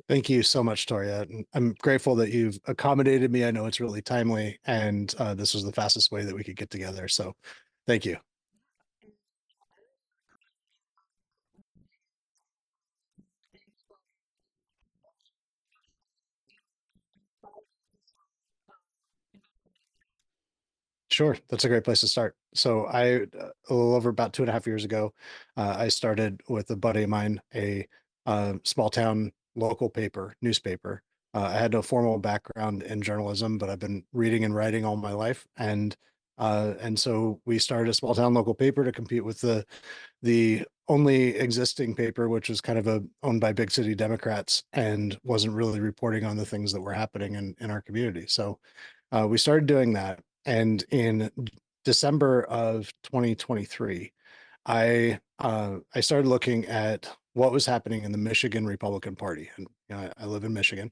Thank you so much, Toria. And I'm grateful that you've accommodated me. I know it's really timely, and this was the fastest way that we could get together. So thank you. Sure, that's a great place to start. So a little over about 2.5 years ago, I started with a buddy of mine, a small town local newspaper. I had no formal background in journalism, but I've been reading and writing all my life, and so we started a small town local paper to compete with the only existing paper, which was kind of owned by big city Democrats and wasn't really reporting on the things that were happening in our community. So we started doing that. And in December of 2023, I started looking at what was happening in the Michigan Republican Party. And I live in Michigan.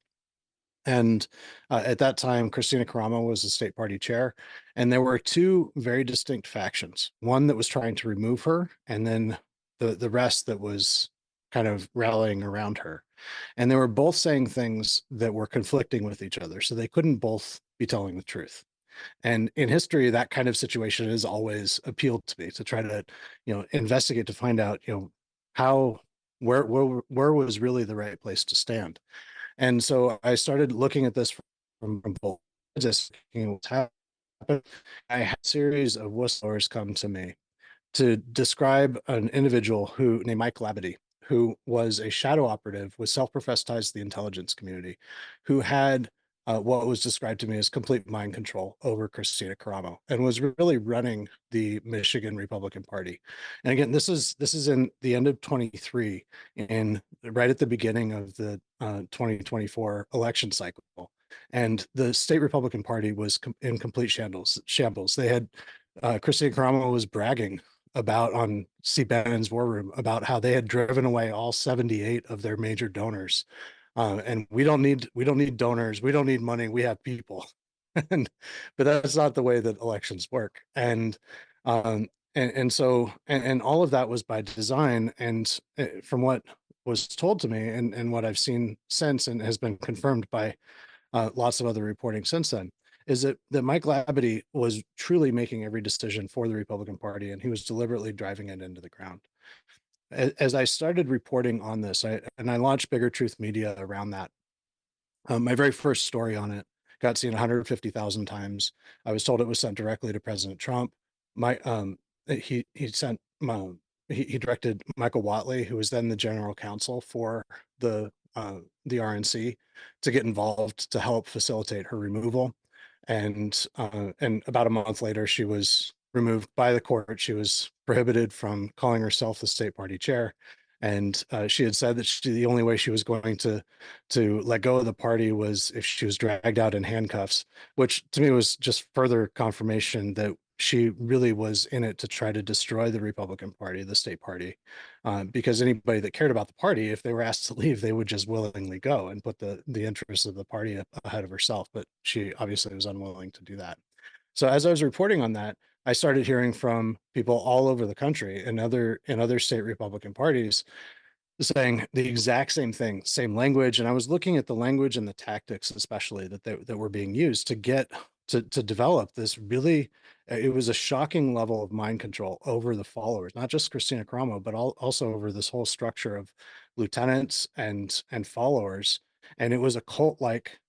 And at that time, Christina Caramo was the state party chair. And there were two very distinct factions, one that was trying to remove her, and then the rest that was kind of rallying around her. And they were both saying things that were conflicting with each other. So they couldn't both be telling the truth. And in history, that kind of situation has always appealed to me to try to, investigate to find out, how where was really the right place to stand. And so I started looking at this from both sides, what's happened. I had a series of whistleblowers come to me to describe an individual who named Mike Labadie, who was a shadow operative with self-professed ties to the intelligence community, who had what was described to me as complete mind control over Christina Caramo and was really running the Michigan Republican Party. And again, this is in the end of 23 and right at the beginning of the 2024 election cycle. And the state Republican Party was in complete shambles. They had Christina Caramo was bragging about on C. Bannon's War Room about how they had driven away all 78 of their major donors. And we don't need donors. We don't need money. We have people. and but that's not the way that elections work. And all of that was by design. And from what was told to me and what I've seen since and has been confirmed by lots of other reporting since then, is that Mike Labadie was truly making every decision for the Republican Party, and he was deliberately driving it into the ground. As I started reporting on this, I launched Bigger Truth Media around that. My very first story on it got seen 150,000 times. I was told it was sent directly to President Trump. My he sent he directed Michael Watley, who was then the general counsel for the RNC, to get involved to help facilitate her removal. And about a month later, she was removed by the court. She was prohibited from calling herself the state party chair. And she had said that the only way she was going to let go of the party was if she was dragged out in handcuffs, which to me was just further confirmation that she really was in it to try to destroy the Republican Party, the state party, because anybody that cared about the party, if they were asked to leave, they would just willingly go and put the interests of the party ahead of herself. But she obviously was unwilling to do that. So as I was reporting on that, I started hearing from people all over the country and other state Republican parties saying the exact same thing, same language. And I was looking at the language and the tactics, especially that were being used to get to develop this really. It was a shocking level of mind control over the followers, not just Christina Caramo, but also over this whole structure of lieutenants and followers. And it was a cult-like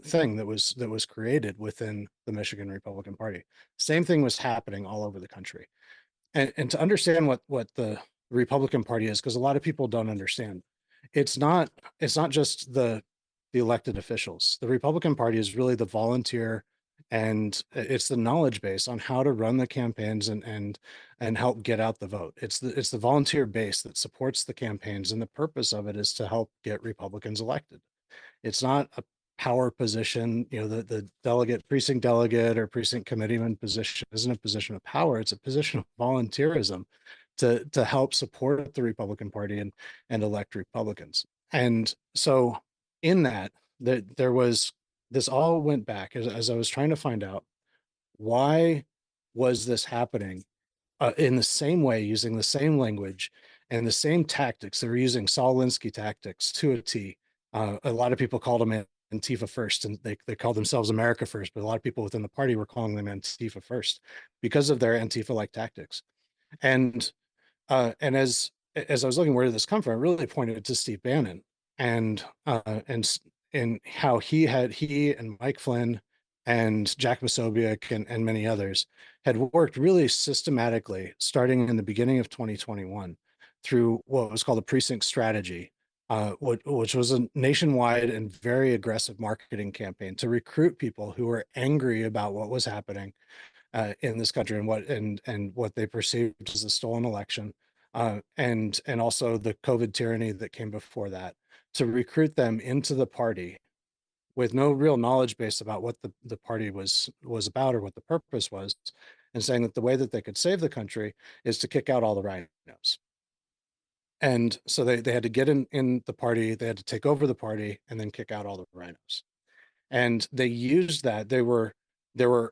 thing that was created within the Michigan Republican Party. Same thing was happening all over the country. And to understand what the Republican Party is, because a lot of people don't understand, it's not just the elected officials. The Republican Party is really the volunteer, and it's the knowledge base on how to run the campaigns and help get out the vote. It's the volunteer base that supports the campaigns, and the purpose of it is to help get Republicans elected. It's not a power position. The delegate, precinct delegate or precinct committeeman position isn't a position of power. It's a position of volunteerism to help support the Republican Party and elect Republicans. And so in that there was, this all went back as I was trying to find out why was this happening in the same way, using the same language and the same tactics. They were using Saul Alinsky tactics to a T. A lot of people called them Antifa first, and they called themselves America first, but a lot of people within the party were calling them Antifa first because of their Antifa-like tactics. And and as I was looking, where did this come from? It really pointed to Steve Bannon and and how he and Mike Flynn and Jack Posobiec and many others had worked really systematically starting in the beginning of 2021 through what was called a precinct strategy, which was a nationwide and very aggressive marketing campaign to recruit people who were angry about what was happening in this country and what they perceived as a stolen election, and also the COVID tyranny that came before that, to recruit them into the party with no real knowledge base about what the party was about or what the purpose was, and saying that the way that they could save the country is to kick out all the rhinos. And so they had to get in the party, they had to take over the party, and then kick out all the rhinos. And they used that. There were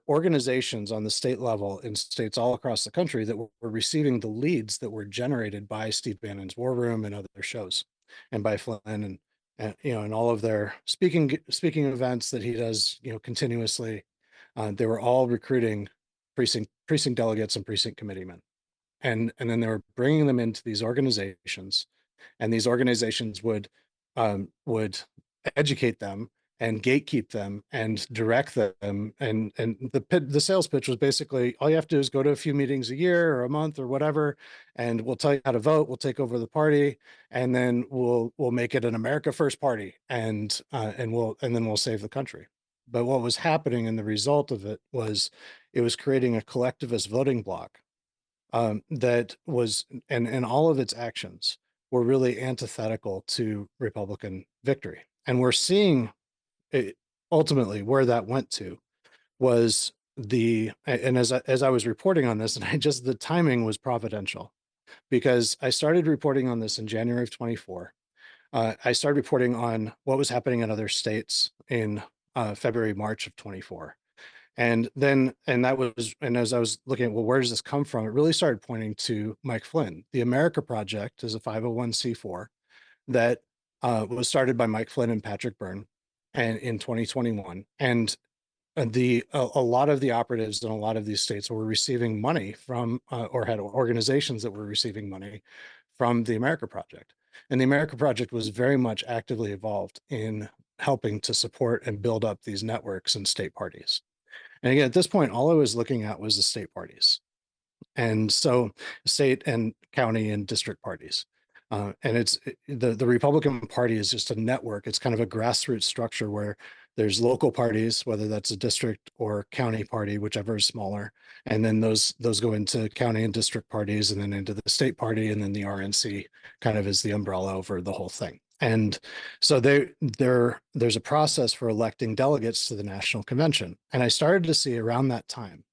organizations on the state level in states all across the country that were receiving the leads that were generated by Steve Bannon's War Room and other shows, and by Flynn and and all of their speaking events that he does continuously. They were all recruiting precinct delegates and precinct committeemen, and then they were bringing them into these organizations, and these organizations would educate them and gatekeep them and direct them. And the sales pitch was basically, all you have to do is go to a few meetings a year or a month or whatever, and we'll tell you how to vote, we'll take over the party, and then we'll make it an America First party, and then we'll save the country. But what was happening, and the result of it was creating a collectivist voting bloc, that was, and all of its actions were really antithetical to Republican victory. And we're seeing it, ultimately where that went to was and as I was reporting on this, and the timing was providential, because I started reporting on this in January of 24. I started reporting on what was happening in other states in February, March of 24. And as I was looking at, well, where does this come from? It really started pointing to Mike Flynn. The America Project is a 501c4 that was started by Mike Flynn and Patrick Byrne and in 2021. And a lot of the operatives in a lot of these states were receiving money from, or had organizations that were receiving money from the America Project. And the America Project was very much actively involved in helping to support and build up these networks and state parties. And again, at this point, all I was looking at was the state parties. And so state and county and district parties. And the Republican Party is just a network. It's kind of a grassroots structure where there's local parties, whether that's a district or county party, whichever is smaller. And then those go into county and district parties, and then into the state party, and then the RNC kind of is the umbrella over the whole thing. And so there's a process for electing delegates to the national convention. And I started to see around that time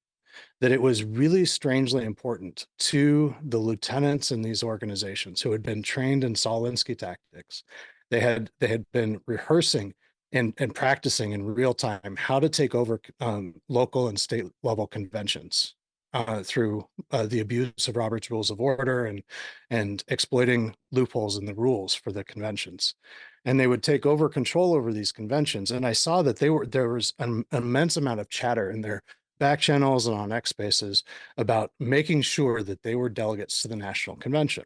that it was really strangely important to the lieutenants in these organizations who had been trained in Saul Alinsky tactics. They had been rehearsing and practicing in real time how to take over local and state level conventions through the abuse of Robert's Rules of Order and exploiting loopholes in the rules for the conventions. And they would take over control over these conventions. And I saw that there was an immense amount of chatter in their back channels and on X Spaces about making sure that they were delegates to the national convention.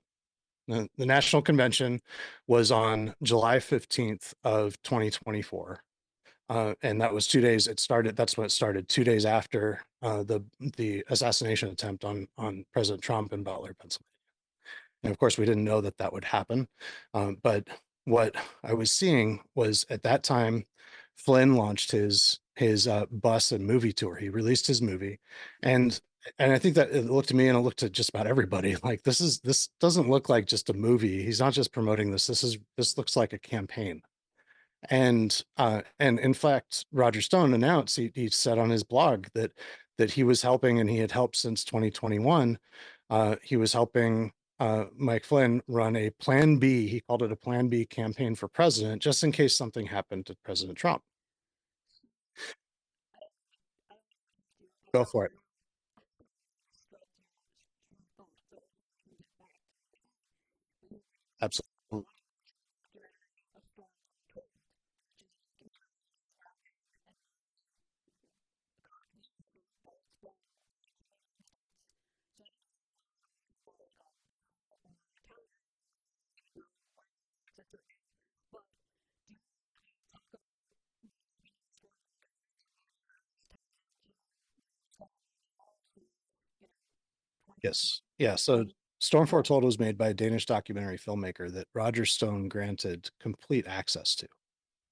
The national convention was on July 15th of 2024. And that was 2 days. That's when it started, 2 days after the assassination attempt on President Trump in Butler, Pennsylvania. And of course, we didn't know that that would happen. But what I was seeing was, at that time, Flynn launched his bus and movie tour. He released his movie, and I think that it looked to me, and it looked at just about everybody, like this doesn't look like just a movie. He's not just promoting this. This looks like a campaign. And in fact, Roger Stone announced, he said on his blog that he was helping, and he had helped since 2021. He was helping Mike Flynn run a Plan B. He called it a Plan B campaign for president, just in case something happened to President Trump. Go for it. Absolutely. Yes. Yeah. So Storm Foretold was made by a Danish documentary filmmaker that Roger Stone granted complete access to.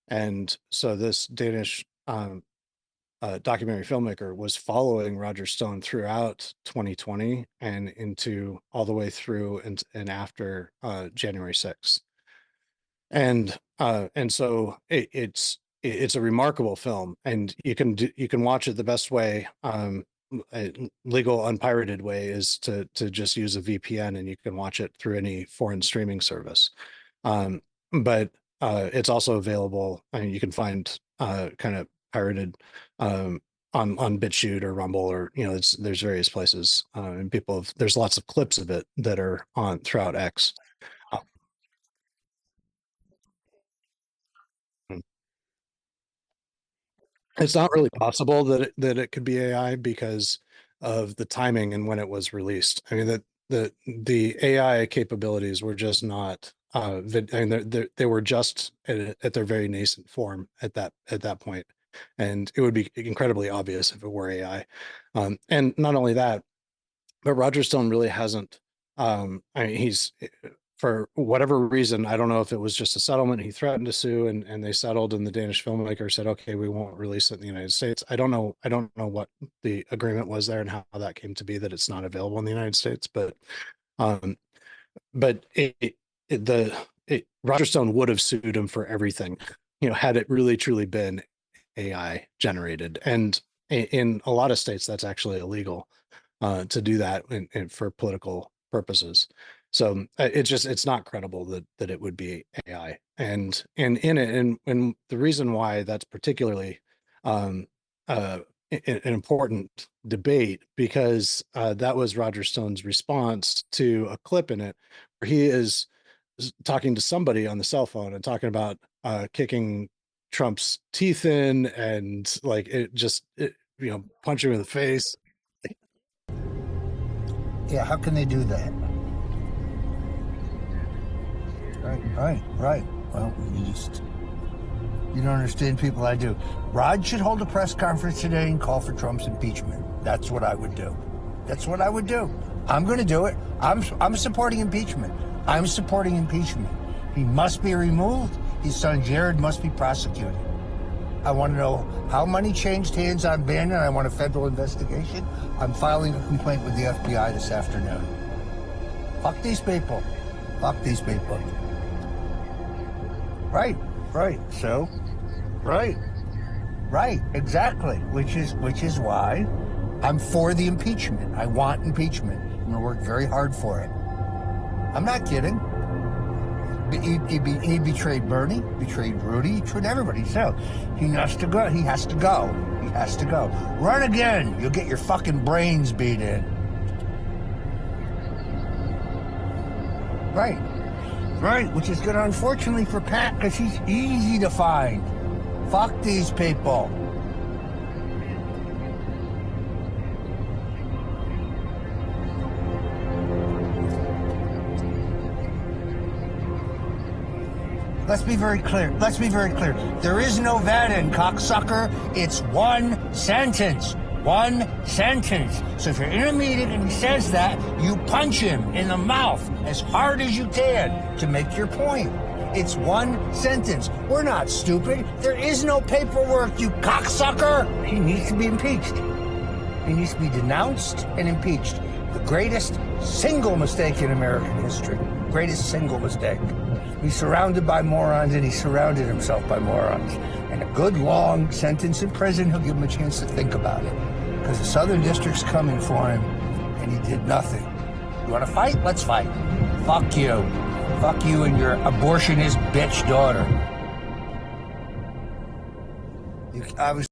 And so this Danish documentary filmmaker was following Roger Stone throughout 2020 and into all the way through and after January 6th. And so it's a remarkable film, and you can watch it the best way. A legal unpirated way is to just use a VPN, and you can watch it through any foreign streaming service. Um, but it's also available. I mean, you can find kind of pirated um, on BitChute or Rumble, or there's various places, and there's lots of clips of it that are on throughout X. Uh, It's not really possible that it could be AI because of the timing and when it was released. I mean that the AI capabilities were just not I mean they were just at their very nascent form at that point. And it would be incredibly obvious if it were AI. And not only that, but Roger Stone really hasn't. I mean, he's for whatever reason, I don't know if it was just a settlement. He threatened to sue, and they settled. And the Danish filmmaker said, "Okay, we won't release it in the United States." I don't know. I don't know what the agreement was there and how that came to be that it's not available in the United States. Um, but Roger Stone would have sued him for everything, had it really truly been AI generated. And in a lot of states, that's actually illegal to do that for political purposes. So it's not credible that it would be AI. And in it, and the reason why that's particularly um, an important debate, because that was Roger Stone's response to a clip in it where he is talking to somebody on the cell phone and talking about kicking Trump's teeth in, and like punch him in the face. Yeah, how can they do that? Right. Well, you don't understand people. I do. Rod should hold a press conference today and call for Trump's impeachment. That's what I would do. That's what I would do. I'm going to do it. I'm supporting impeachment. I'm supporting impeachment. He must be removed. His son Jared must be prosecuted. I want to know how money changed hands on Bannon. I want a federal investigation. I'm filing a complaint with the FBI this afternoon. Fuck these people. Fuck these people. Right. So, right, exactly. Which is why I'm for the impeachment. I want impeachment. I'm going to work very hard for it. I'm not kidding. He betrayed Bernie, betrayed Rudy, he betrayed everybody. So he has to go. He has to go. Run again. You'll get your fucking brains beat in. Right, which is good, unfortunately, for Pat, because he's easy to find. Fuck these people. Let's be very clear. There is no Bannon, cocksucker. It's one sentence. So if you're in a meeting and he says that, you punch him in the mouth as hard as you can to make your point. It's one sentence. We're not stupid. There is no paperwork, you cocksucker. He needs to be impeached. He needs to be denounced and impeached. The greatest single mistake in American history. Greatest single mistake. He's surrounded by morons, and he surrounded himself by morons. And a good long sentence in prison, he'll give him a chance to think about it. Because the Southern District's coming for him, and he did nothing. You want to fight? Let's fight. Fuck you. Fuck you and your abortionist bitch daughter. I was...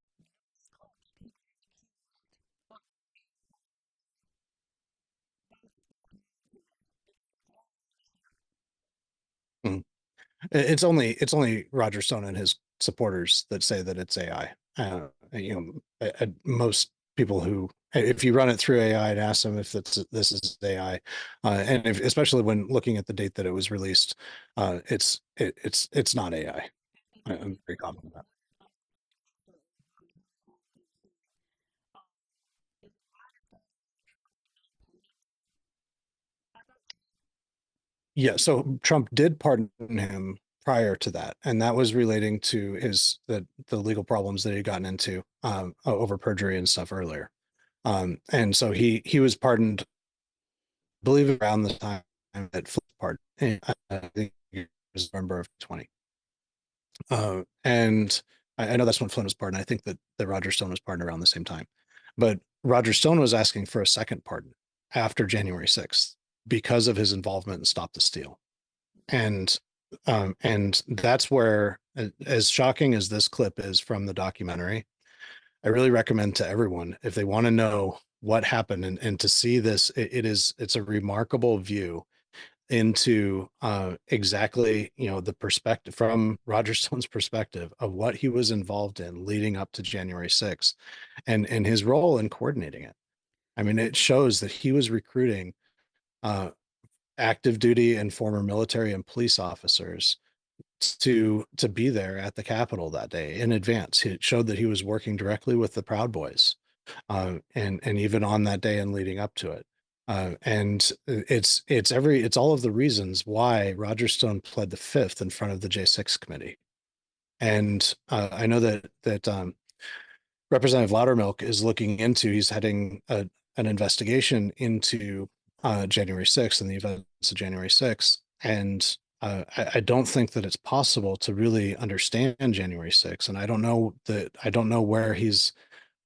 Mhm. It's only Roger Stone and his supporters that say that it's AI. Most people who, if you run it through AI and ask them if this is AI, and especially when looking at the date that it was released, it's not AI. I'm very confident about Yeah, so Trump did pardon him prior to that, and that was relating to the legal problems that he'd gotten into over perjury and stuff earlier. And so he was pardoned, I believe, around the time that Flynn pardoned. I think it was November of 20. And I know that's when Flynn was pardoned. I think that Roger Stone was pardoned around the same time. But Roger Stone was asking for a second pardon after January 6th because of his involvement in Stop the Steal. And that's where, as shocking as this clip is from the documentary, I really recommend to everyone, if they want to know what happened and to see this, it's a remarkable view into exactly, the perspective from Roger Stone's perspective of what he was involved in leading up to January 6th and his role in coordinating it. I mean, it shows that he was recruiting uh, active duty and former military and police officers to be there at the Capitol that day in advance. It showed that he was working directly with the Proud Boys, and even on that day and leading up to it. And it's all of the reasons why Roger Stone pled the fifth in front of the J6 committee. And I know that Representative Loudermilk is looking into. He's heading an investigation into January 6th and the events of January 6th. And I don't think that it's possible to really understand January 6th. And I don't know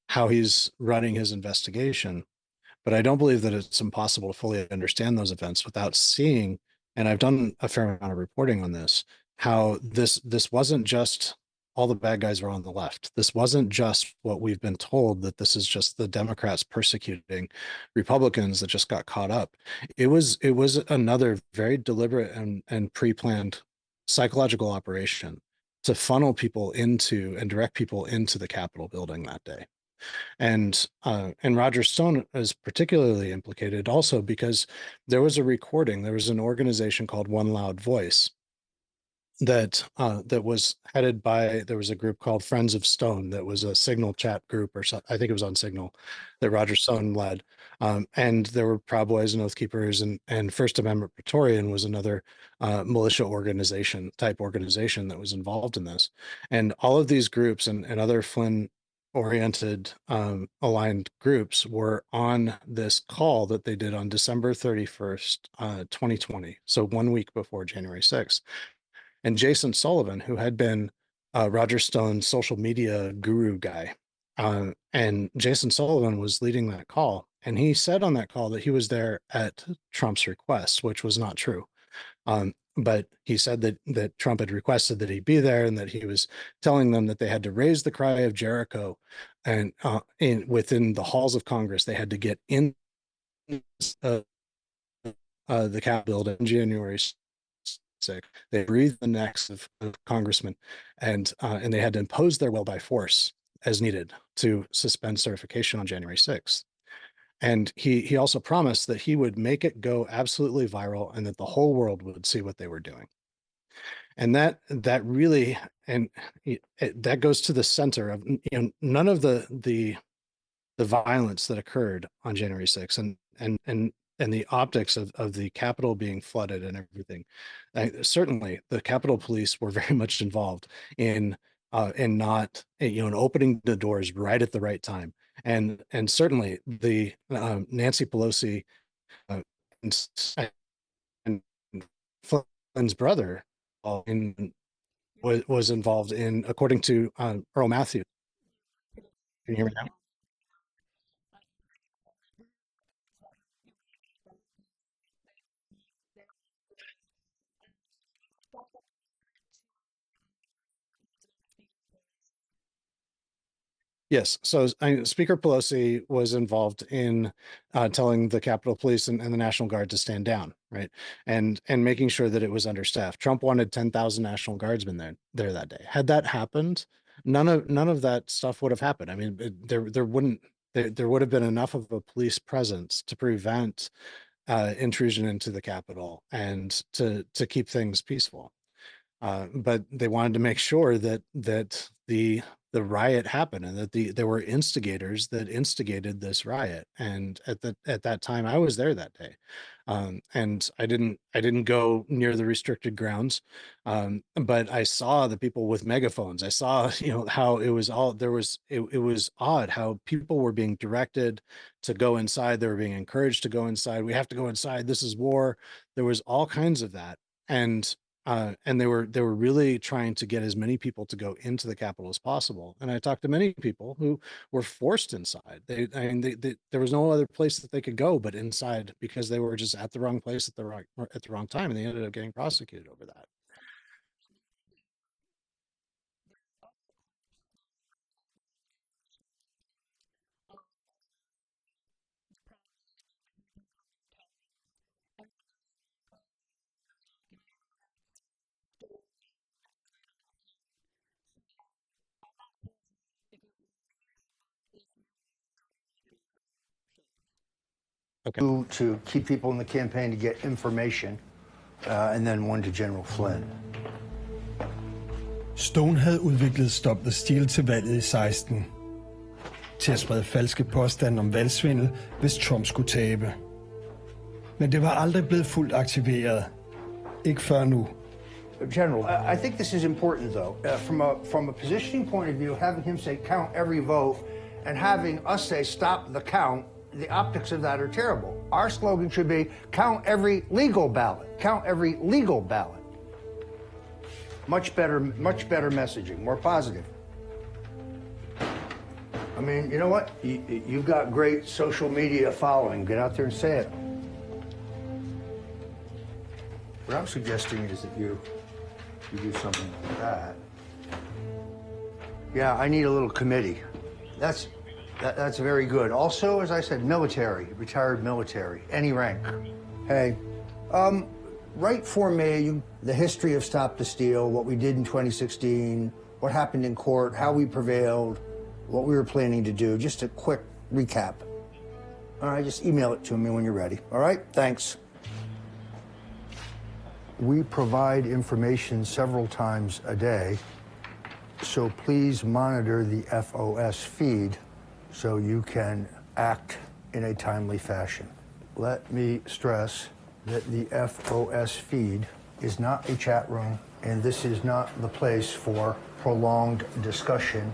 how he's running his investigation, but I don't believe that it's impossible to fully understand those events without seeing, and I've done a fair amount of reporting on this, how this wasn't just all the bad guys were on the left. This wasn't just what we've been told, that this is just the Democrats persecuting Republicans that just got caught up. It was another very deliberate and pre-planned psychological operation to funnel people into and direct people into the Capitol building that day. And Roger Stone is particularly implicated also because there was a recording. There was an organization called One Loud Voice that was headed by, there was a group called Friends of Stone that was a Signal chat group, or so, I think it was on Signal, that Roger Stone led. And there were Proud Boys and Oath Keepers, and First Amendment Praetorian was another militia organization that was involved in this. And all of these groups and other Flynn oriented aligned groups were on this call that they did on December 31st, 2020. So 1 week before January 6th. And Jason Sullivan, who had been Roger Stone's social media guru guy, and Jason Sullivan was leading that call. And he said on that call that he was there at Trump's request, which was not true. But he said that Trump had requested that he be there, and that he was telling them that they had to raise the cry of Jericho, and within the halls of Congress, they had to get in uh, the Capitol in January 6th. They breathed the necks of congressmen, and they had to impose their will by force as needed to suspend certification on January 6th. And he also promised that he would make it go absolutely viral and that the whole world would see what they were doing. And that really, and that goes to the center of, none of the violence that occurred on January 6th and the optics of the Capitol being flooded and everything. Certainly, the Capitol Police were very much involved in not, in opening the doors right at the right time. And certainly the Nancy Pelosi uh, and, and Flynn's brother was involved in, according to Earl Matthews. Can you hear me now? Yes. So Speaker Pelosi was involved in telling the Capitol Police and the National Guard to stand down, right, and making sure that it was understaffed. Trump wanted 10,000 National Guardsmen there that day. Had that happened, none of that stuff would have happened. I mean, there would have been enough of a police presence to prevent intrusion into the Capitol and to keep things peaceful. but they wanted to make sure that the riot happened and that there were instigators that instigated this riot. And at that time, I was there that day, and I didn't go near the restricted grounds, but I saw the people with megaphones. I saw how it was all there was. It was odd how people were being directed to go inside. They were being encouraged to go inside. We have to go inside. This is war. There was all kinds of that, and they were really trying to get as many people to go into the Capitol as possible. And I talked to many people who were forced inside. There was no other place that they could go but inside, because they were just at the wrong place at the wrong time, and they ended up getting prosecuted over that. Okay. To keep people in the campaign to get information, and then one to General Flynn. Stone havde udviklet Stop the Steal til valget i 16 til at sprede falske påstande om valgsvindel, hvis Trump skulle tabe. Men det var aldrig blevet fuldt aktiveret. Ikke før nu. General, I think this is important, though. From a positioning point of view, having him say count every vote and having us say stop the count, the optics of that are terrible. Our slogan should be count every legal ballot. Count every legal ballot. Much better messaging, more positive. I mean, you know what? You've got great social media following. Get out there and say it. What I'm suggesting is that you do something like that. Yeah, I need a little committee. That's very good. Also, as I said, military, retired military, any rank. Hey, write for me the history of Stop the Steal, what we did in 2016, what happened in court, how we prevailed, what we were planning to do. Just a quick recap. All right, just email it to me when you're ready. All right, thanks. We provide information several times a day, so please monitor the FOS feed so you can act in a timely fashion. Let me stress that the FOS feed is not a chat room, and this is not the place for prolonged discussion.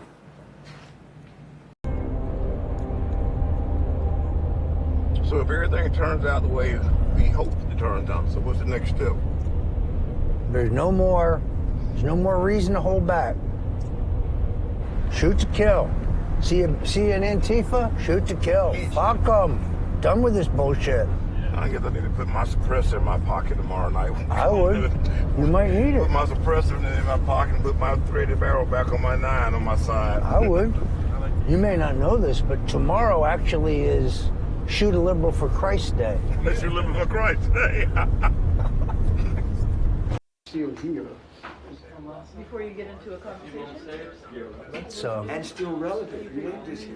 So if everything turns out the way we hope it turns out, so what's the next step? There's no more reason to hold back. Shoot to kill. See an Antifa? Shoot to kill. Fuck them. Done with this bullshit. I guess I need to put my suppressor in my pocket tomorrow night. I would. You might need it. Put my suppressor in my pocket and put my threaded barrel back on my 9 on my side. I would. You may not know this, but tomorrow actually is Shoot a Liberal for Christ Day. Shoot a Liberal for Christ Day. Before you get into a conversation? So, And still relevant. You know, this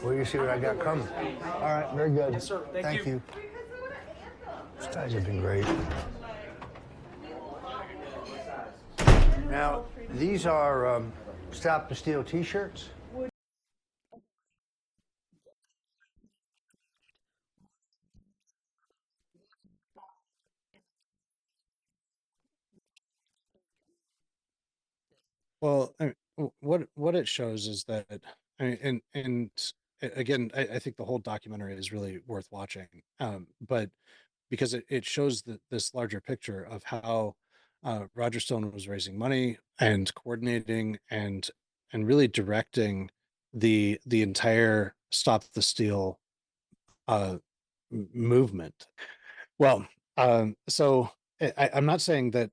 well, you see what I got coming. All right, very good. Yes, sir. Thank you. These guys have been great. Now, these are Stop the Steal t-shirts. Well, what it shows is that, and again, I think the whole documentary is really worth watching, but because it shows this larger picture of how Roger Stone was raising money and coordinating and really directing the entire Stop the Steal movement. Well, so I'm not saying that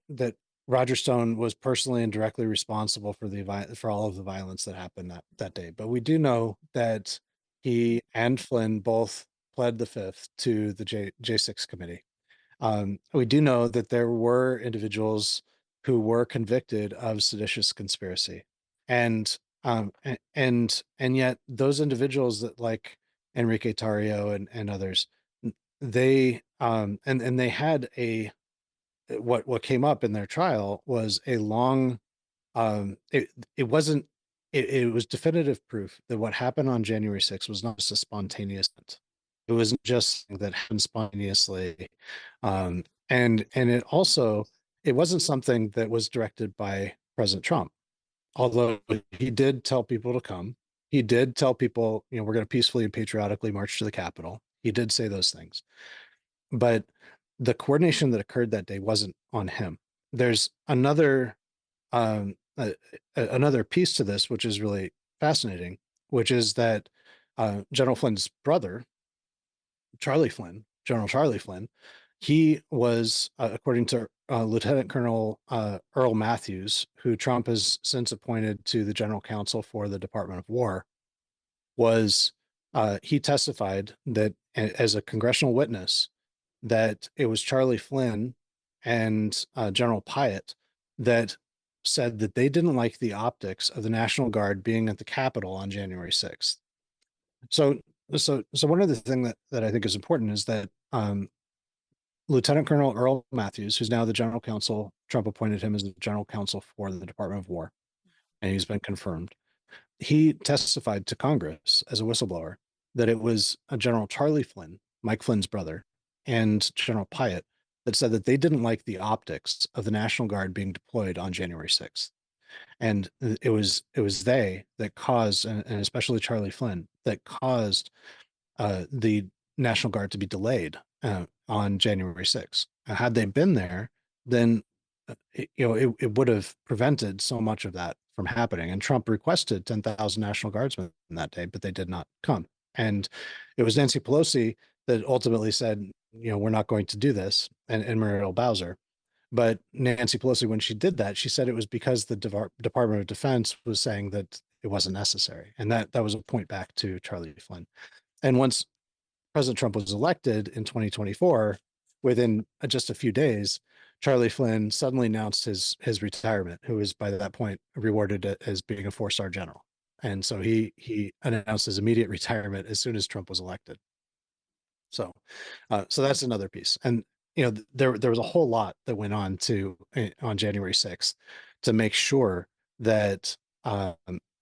Roger Stone was personally and directly responsible for all of the violence that happened that day, but we do know that he and Flynn both pled the fifth to the J6 committee. We do know that there were individuals who were convicted of seditious conspiracy, and yet those individuals that, like Enrique Tarrio and others, they and they had what came up in their trial was a long, it wasn't, it was definitive proof that what happened on January 6th was not just a spontaneous event. It wasn't just that happened spontaneously. And it also, it wasn't something that was directed by President Trump, although he did tell people to come. He did tell people, we're going to peacefully and patriotically march to the Capitol. He did say those things. But the coordination that occurred that day wasn't on him. There's another another piece to this, which is really fascinating, which is that General Flynn's brother, General Charlie Flynn, he was, according to Lieutenant Colonel Earl Matthews, who Trump has since appointed to the General Counsel for the Department of War, was he testified that as a congressional witness that it was Charlie Flynn and General Pyatt that said that they didn't like the optics of the National Guard being at the Capitol on January 6th. So one other thing that I think is important is that Lieutenant Colonel Earl Matthews, who's now the General Counsel, Trump appointed him as the General Counsel for the Department of War, and he's been confirmed. He testified to Congress as a whistleblower that it was a General Charlie Flynn, Mike Flynn's brother, and General Pyatt that said that they didn't like the optics of the National Guard being deployed on January 6th. And it was they that caused, and especially Charlie Flynn, that caused the National Guard to be delayed on January 6th. Had they been there, then it would have prevented so much of that from happening. And Trump requested 10,000 National Guardsmen that day, but they did not come. And it was Nancy Pelosi that ultimately said, we're not going to do this, and Muriel Bowser. But Nancy Pelosi, when she did that, she said it was because the Department of Defense was saying that it wasn't necessary. And that was a point back to Charlie Flynn. And once President Trump was elected in 2024, within just a few days, Charlie Flynn suddenly announced his retirement, who was by that point rewarded as being a 4-star general. And so he announced his immediate retirement as soon as Trump was elected. So that's another piece. And there was a whole lot that went on on January 6th to make sure that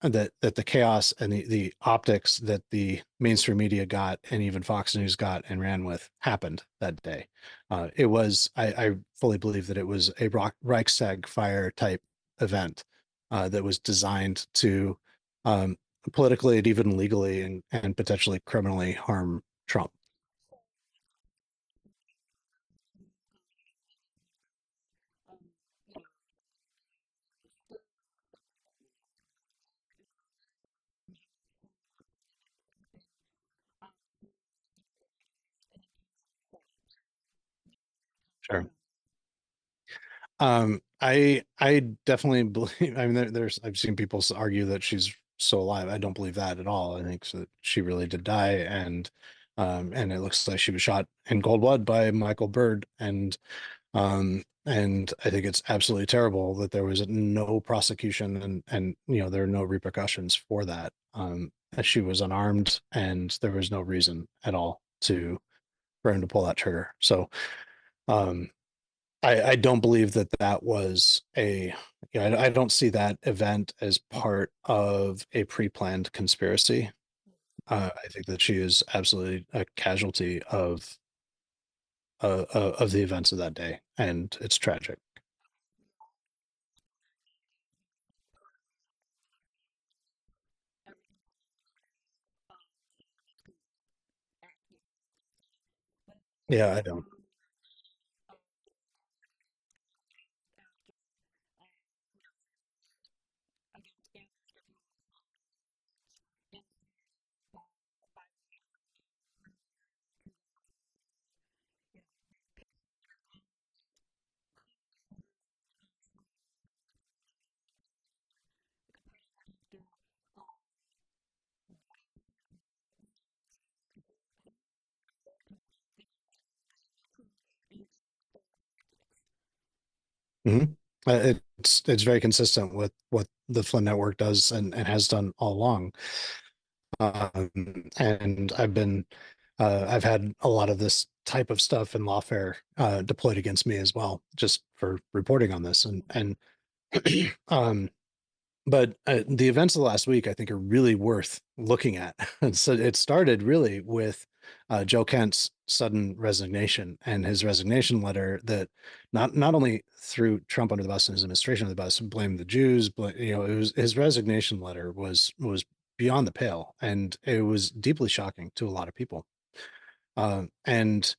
that the chaos and the optics that the mainstream media got and even Fox News got and ran with happened that day. It was, I fully believe that it was a Reichstag fire type event that was designed to politically and even legally and potentially criminally harm Trump. Sure. I definitely believe, I mean, I've seen people argue that she's still alive. I don't believe that at all. I think that she really did die, and it looks like she was shot in cold blood by Michael Byrd, and I think it's absolutely terrible that there was no prosecution and there are no repercussions for that. As she was unarmed and there was no reason at all for him to pull that trigger. So I don't believe that was I don't see that event as part of a pre-planned conspiracy. I think that she is absolutely a casualty of the events of that day, and it's tragic. Yeah, I don't. Mhm. It's very consistent with what the Flynn Network does and has done all along. And I've had a lot of this type of stuff in lawfare deployed against me as well, just for reporting on this. And um, but the events of the last week, I think, are really worth looking at. And so it started really with Joe Kent's sudden resignation and his resignation letter that not only threw Trump under the bus and his administration under the bus and blamed the Jews, but it was his resignation letter was beyond the pale, and it was deeply shocking to a lot of people. And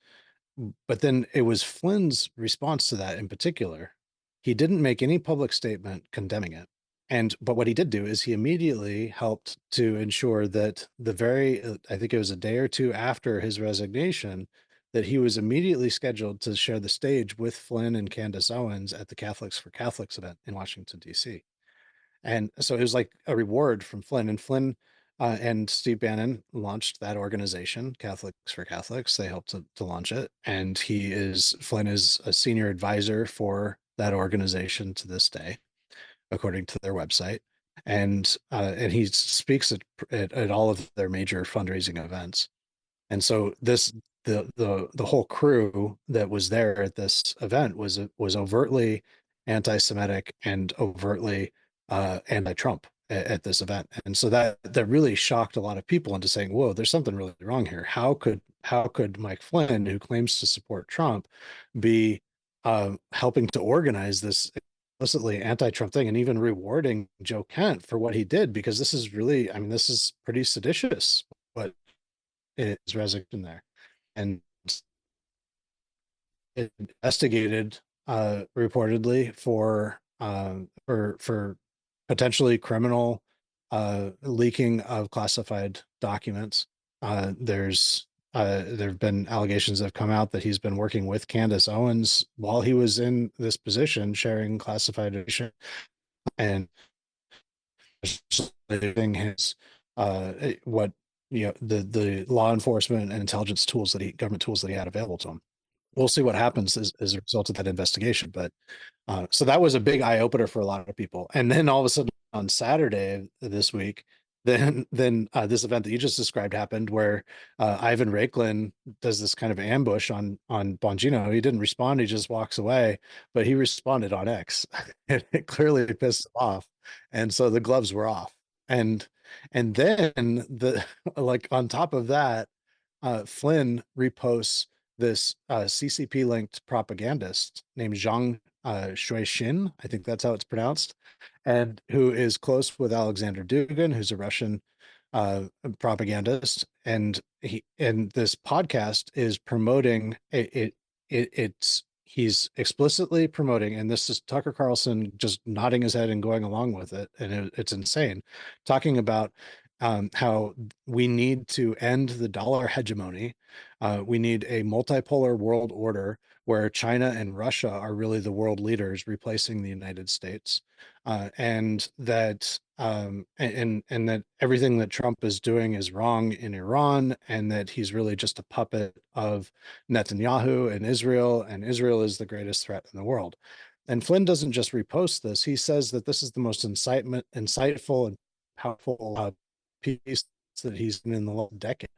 but then it was Flynn's response to that in particular. He didn't make any public statement condemning it. But what he did do is he immediately helped to ensure that I think it was a day or two after his resignation, that he was immediately scheduled to share the stage with Flynn and Candace Owens at the Catholics for Catholics event in Washington, D.C. And so it was like a reward from Flynn. And Flynn and Steve Bannon launched that organization, Catholics for Catholics. They helped to launch it. And Flynn is a senior advisor for that organization to this day, according to their website. And he speaks at all of their major fundraising events. And so the whole crew that was there at this event was overtly anti-Semitic and overtly anti-Trump at this event. And so that really shocked a lot of people into saying, whoa, there's something really wrong here. How could Mike Flynn, who claims to support Trump, be helping to organize this explicitly anti-Trump thing and even rewarding Joe Kent for what he did? Because this is really, I mean, this is pretty seditious, what is resignation there. And investigated reportedly for potentially criminal leaking of classified documents. There have been allegations that have come out that he's been working with Candace Owens while he was in this position, sharing classified information and his what the law enforcement and intelligence tools government tools that he had available to him. We'll see what happens as a result of that investigation. But so that was a big eye opener for a lot of people. And then all of a sudden on Saturday this week, then this event that you just described happened, where Ivan Raiklin does this kind of ambush on Bongino. He didn't respond; he just walks away. But he responded on X, and it clearly pissed him off. And so the gloves were off. And then like on top of that, Flynn reposts this CCP linked propagandist named Zhang Shuixin, I think that's how it's pronounced, and who is close with Alexander Dugin, who's a Russian propagandist. And this podcast is promoting he's explicitly promoting, and this is Tucker Carlson just nodding his head and going along with it, and it's insane, talking about how we need to end the dollar hegemony. We need a multipolar world order where China and Russia are really the world leaders, replacing the United States, and that everything that Trump is doing is wrong in Iran, and that he's really just a puppet of Netanyahu and Israel is the greatest threat in the world. And Flynn doesn't just repost this; he says that this is the most insightful and powerful piece that he's in the last decade.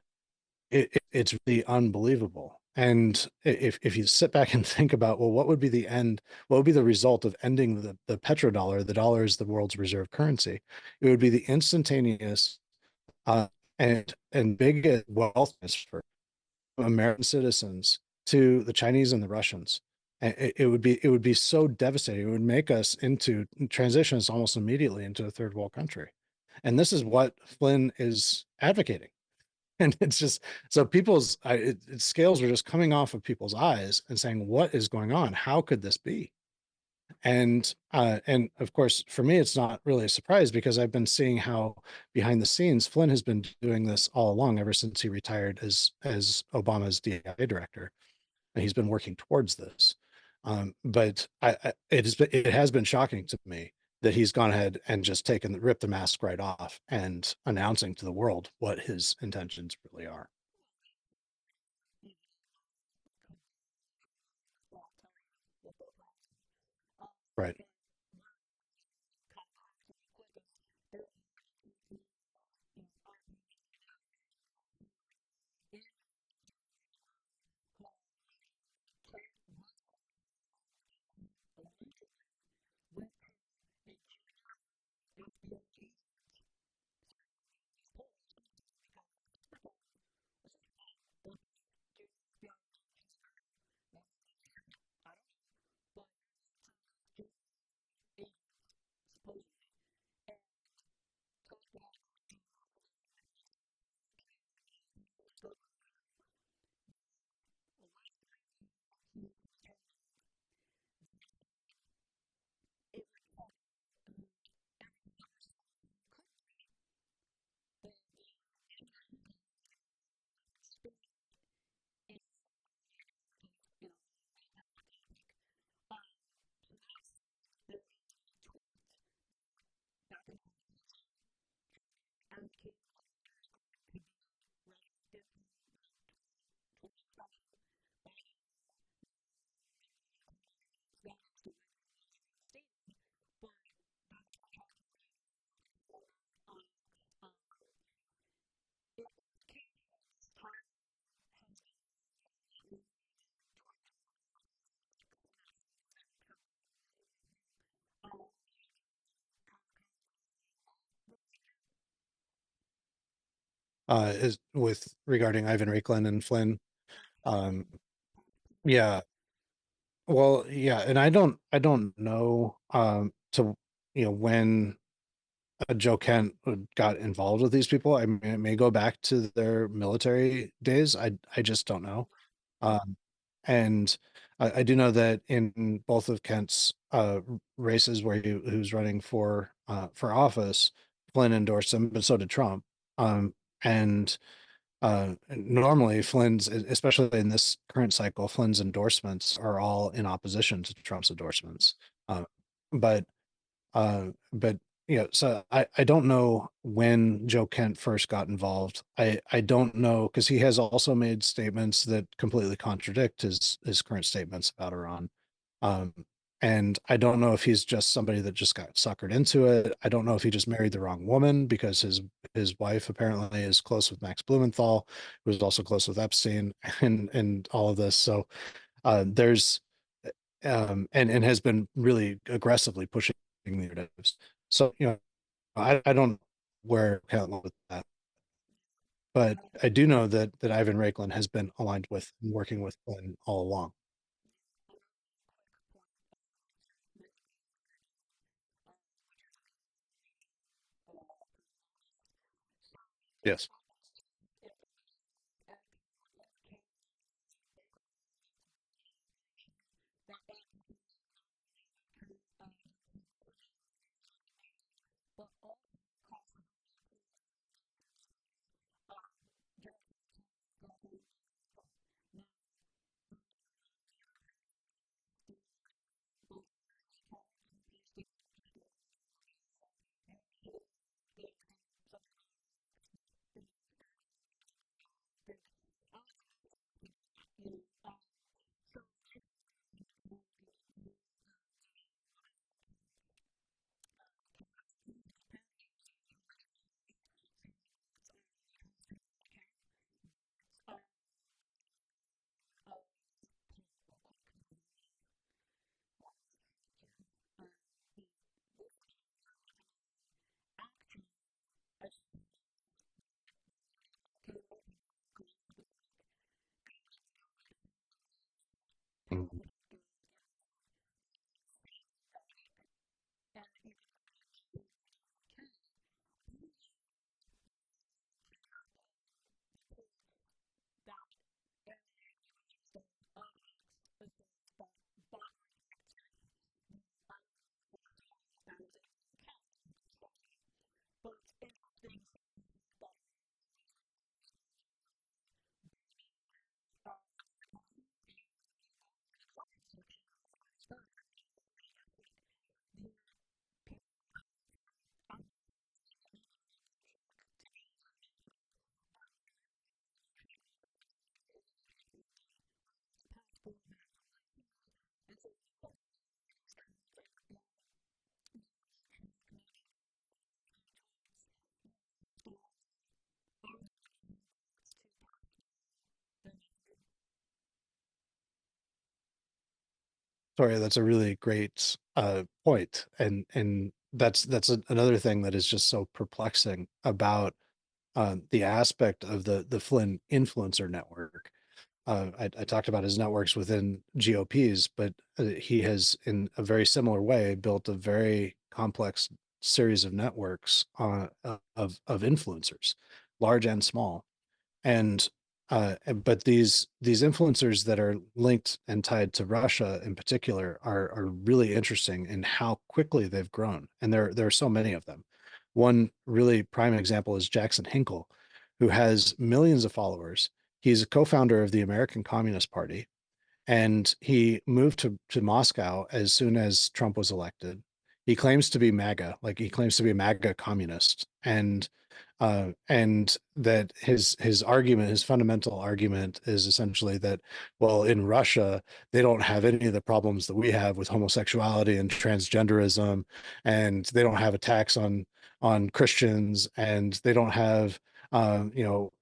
It's really unbelievable. And if you sit back and think about, well, what would be the result of ending the petrodollar? The dollar is the world's reserve currency. It would be the instantaneous and big wealth transfer from American citizens to the Chinese and the Russians. And it would be so devastating. It would make us transition us almost immediately into a third world country. And this is what Flynn is advocating. And it's just, so people's scales are just coming off of people's eyes and saying, what is going on? How could this be? And of course, for me, it's not really a surprise, because I've been seeing how behind the scenes Flynn has been doing this all along, ever since he retired as Obama's DIA director. And he's been working towards this. But it has been shocking to me that he's gone ahead and just ripped the mask right off and announcing to the world what his intentions really are. Right. is with regarding Ivan Raiklin and Flynn. Um, yeah, well, yeah, and I don't know to when Joe Kent got involved with these people. I mean, it may go back to their military days. I just don't know. Um, and I do know that in both of Kent's races where he was running for office, Flynn endorsed him, but so did Trump. And normally Flynn's, especially in this current cycle, Flynn's endorsements are all in opposition to Trump's endorsements. Uh, but but so I don't know when Joe Kent first got involved. I don't know because he has also made statements that completely contradict his current statements about Iran. Um, and I don't know if he's just somebody that just got suckered into it. I don't know if he just married the wrong woman because his wife apparently is close with Max Blumenthal, who was also close with Epstein and all of this. So there's and has been really aggressively pushing the narratives. So I don't know where Kent went with that, but I do know that Ivan Raiklin has been aligned with and working with Flynn all along. Yes. Mhm. Sorry, that's a really great point, and that's another thing that is just so perplexing about the aspect of the Flynn influencer network. I talked about his networks within GOPs, but he has, in a very similar way, built a very complex series of networks of influencers, large and small. And but these influencers that are linked and tied to Russia in particular are really interesting in how quickly they've grown. And there are so many of them. One really prime example is Jackson Hinkle, who has millions of followers. He's a co-founder of the American Communist Party, and he moved to Moscow as soon as Trump was elected. He claims to be MAGA, like he claims to be a MAGA communist, and that his argument, his fundamental argument, is essentially that, well, in Russia they don't have any of the problems that we have with homosexuality and transgenderism, and they don't have attacks on Christians, and they don't have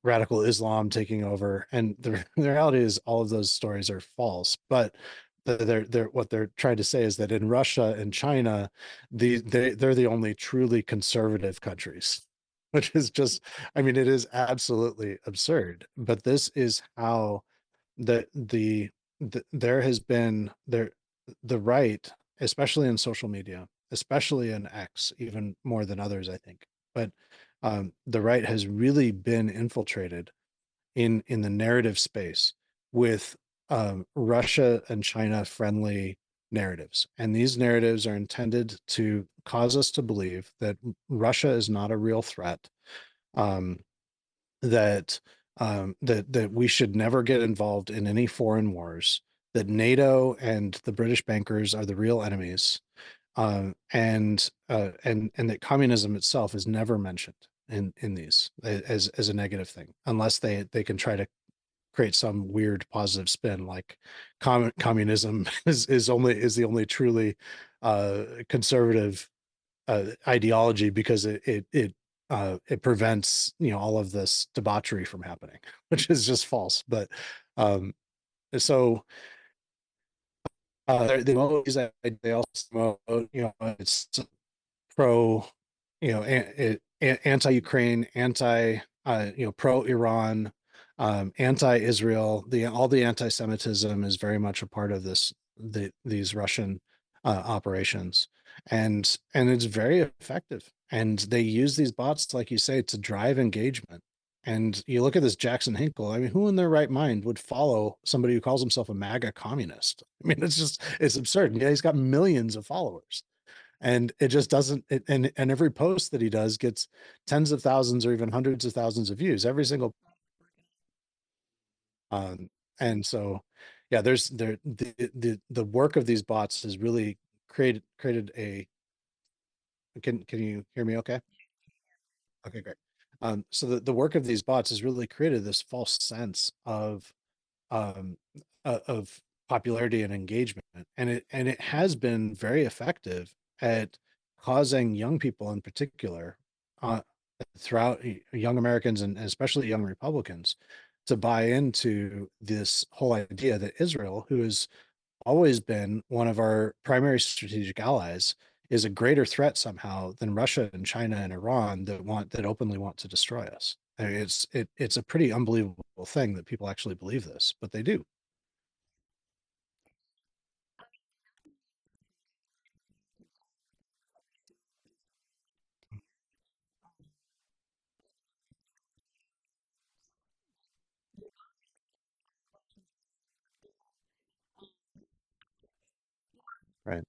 radical Islam taking over. And the reality is all of those stories are false. But they're what they're trying to say is that in Russia and China, they're the only truly conservative countries. which is just, I mean, it is absolutely absurd. But this is how there has been the right, especially in social media, especially in X, even more than others, I think. But the right has really been infiltrated in the narrative space with Russia and China friendly narratives. And these narratives are intended to cause us to believe that Russia is not a real threat, um, that that we should never get involved in any foreign wars, that NATO and the British bankers are the real enemies, and that communism itself is never mentioned in these as a negative thing, unless they can try to create some weird positive spin, like communism is the only truly conservative ideology because it prevents, you know, all of this debauchery from happening, which is just false. But um, so they always, they also, you know, it's pro, you know, anti-Ukraine, you know, pro-Iran, anti-Israel. All the anti-Semitism is very much a part of these Russian operations, and it's very effective. And they use these bots, like you say, to drive engagement. And you look at this Jackson Hinkle. I mean, who in their right mind would follow somebody who calls himself a MAGA communist? I mean, it's absurd. Yeah, he's got millions of followers, and it just doesn't and every post that he does gets tens of thousands or even hundreds of thousands of views every single. And so yeah, the work of these bots has really created a, can you hear me okay? Okay, great. So the work of these bots has really created this false sense um of popularity and engagement, and it has been very effective at causing young people in particular, uh throughout, young Americans and especially young Republicans, to buy into this whole idea that Israel, who has always been one of our primary strategic allies, is a greater threat somehow than Russia and China and Iran that openly want to destroy us. I mean, it's a pretty unbelievable thing that people actually believe this, but they do. Right.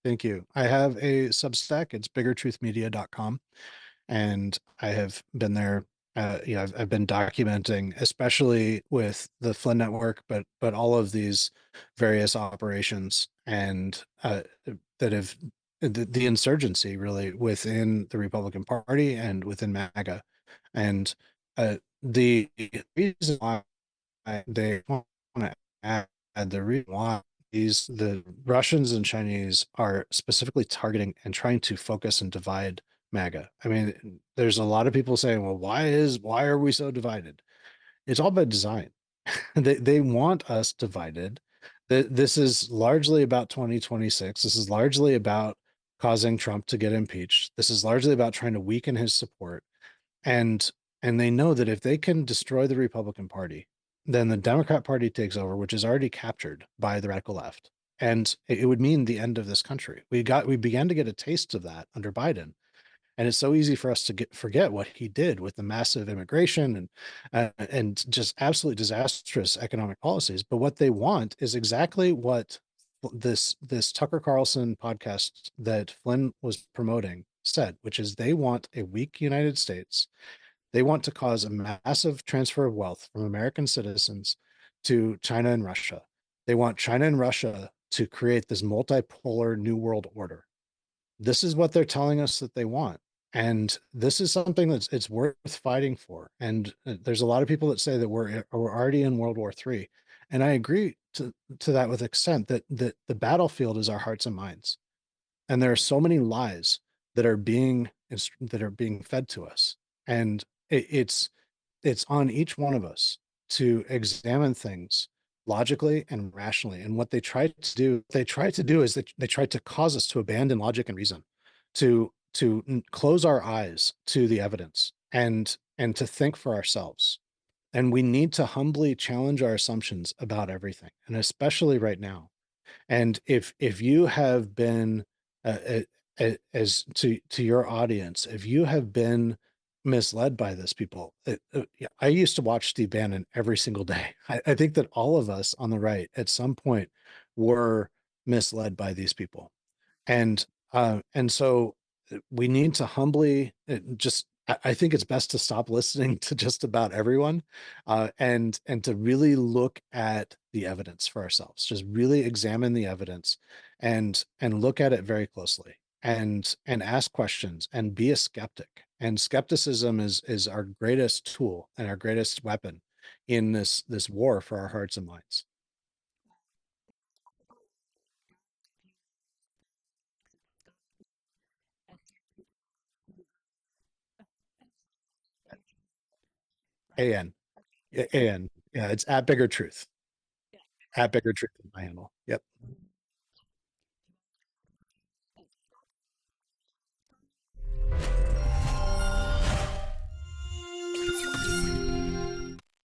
Thank you. I have a Substack. It's biggertruthmedia.com. And I have been there. You know, I've been documenting, especially with the Flynn Network, but all of these various operations, and that have the insurgency really within the Republican Party and within MAGA. And the reason why they want to add, the reason why the Russians and Chinese are specifically targeting and trying to focus and divide MAGA. I mean, there's a lot of people saying, well, why are we so divided? It's all by design. They want us divided. This is largely about 2026. This is largely about causing Trump to get impeached. This is largely about trying to weaken his support. And they know that if they can destroy the Republican Party, then the Democrat Party takes over, which is already captured by the radical left. And it would mean the end of this country. We began to get a taste of that under Biden. And it's so easy for us to forget what he did with the massive immigration and just absolutely disastrous economic policies. But what they want is exactly what this Tucker Carlson podcast that Flynn was promoting said, which is they want a weak United States. They want to cause a massive transfer of wealth from American citizens to China and Russia. They want China and Russia to create this multipolar new world order. This is what they're telling us that they want. And this is something it's worth fighting for. And there's a lot of people that say that we're already in World War III. And I agree to that with extent that the battlefield is our hearts and minds. And there are so many lies that are being fed to us. And it's on each one of us to examine things logically and rationally. And what they try to do is they try to cause us to abandon logic and reason, to close our eyes to the evidence and to think for ourselves. And we need to humbly challenge our assumptions about everything, and especially right now. And if you have been as to your audience, if you have been misled by this, people, yeah, I used to watch Steve Bannon every single day. I think that all of us on the right at some point were misled by these people. And so we need to humbly just I think it's best to stop listening to just about everyone, and to really look at the evidence for ourselves. Just really examine the evidence and look at it very closely and ask questions and be a skeptic. And skepticism is our greatest tool and our greatest weapon in this war for our hearts and minds. AN. AN. Yeah, it's at Bigger Truth. At Bigger Truth in my handle. Yep.